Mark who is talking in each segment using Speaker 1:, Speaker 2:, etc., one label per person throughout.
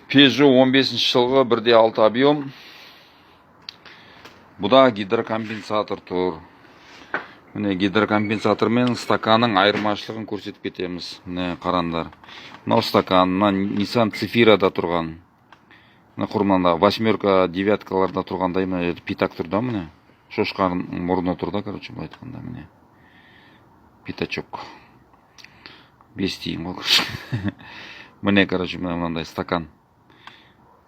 Speaker 1: Peugeot 15 жылғы 1.6 объем. Бұда гидрокомпенсатор тұр. Міне гидрокомпенсатор мен стаканның айырмашылығын көрсетіп кетеміз. Міне қараңдар. Мынау стакан, мына Nissan Цефирада тұрған. Мына құрманда 8-ка, 9-каларда тұрғандай мына питак тұрда міне. Шошқаның мұрны тұрда, короче, былай айтқанда міне. Питачок. 5 тиын ғой. Міне, короче, мынандай стакан.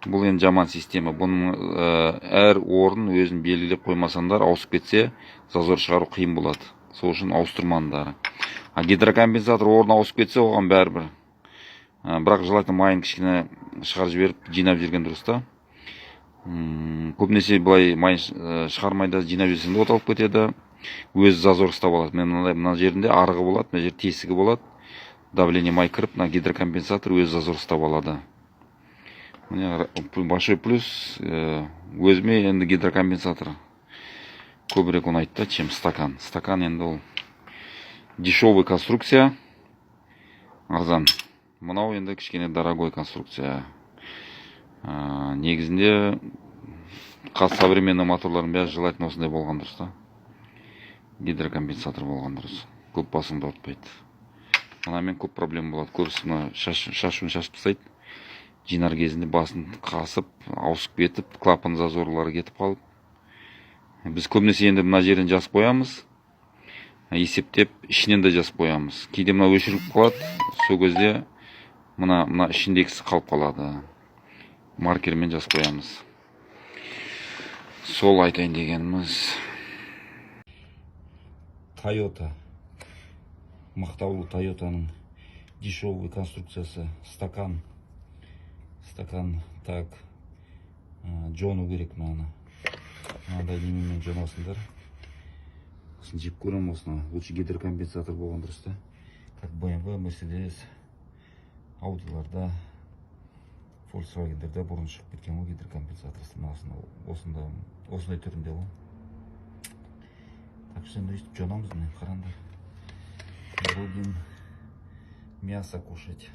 Speaker 1: Бұл енді жаман система. Бұның әр орын өзін белгілеп қоймасаңдар, ауысып кетсе, зазор шығару қиын болады. Сол үшін ауыстырмаңдар. Гидрокомпенсатор орын ауысып кетсе, оған бәрібір. Бірақ желательно майын кішкене шығарып жіберіп, жинап жүрген дұрыс та. Көбінесе былай майын шығармайда жинап жүрсең де оталып кетеді. Өз зазор ұстап алады. Мына жерінде арығы болады, мына жер тесігі болады. Давление май кіріп, мына гидрокомпенсатор өз зазор ұстап алады. Большой плюс өзіме енді гидрокомпенсатор көбірек ұнайды, чем стакан. Стакан енді ол дешевый конструкция, арзан. Мынау енді кішкене дорогой конструкция. Негізінде современный моторлардың бәрі желательно осындай болған дұрыс та. Гидрокомпенсатор болған дұрыс. Көп басыңды ауыртпайды. Мынамен көп проблема болады. Көбісі шашуын шашып тастайды. Жинар кезінде басын қасып, ауысып кетіп, клапан зазорлары кетіп қалып. Біз көбінесе енді мына жерден жазып қоямыз. Есептеп, ішінен де жазып қоямыз. Кейде мына өшіріп қалады. Сол кезде мына ішіндегісі қалып қалады. Маркермен жазып қоямыз. Сол айтайын дегеніміз. Toyota. Мақтаулы Toyotаның дешевый конструкциясы. Стакан, так, жону керек мынаны. Мынандай немен жонасыңдар. Осын жеп көрем осыны. Лучше гидрокомпенсатор болған дұрыс та. Как BMW, Mercedes, Audilарда, Volkswagen'дерде бұрын шығып кеткен ғой гидрокомпенсатор. Осындай түрінде ғой. Так что енді өйстіп жонамыз, қараңдар. Будем мясо кушать.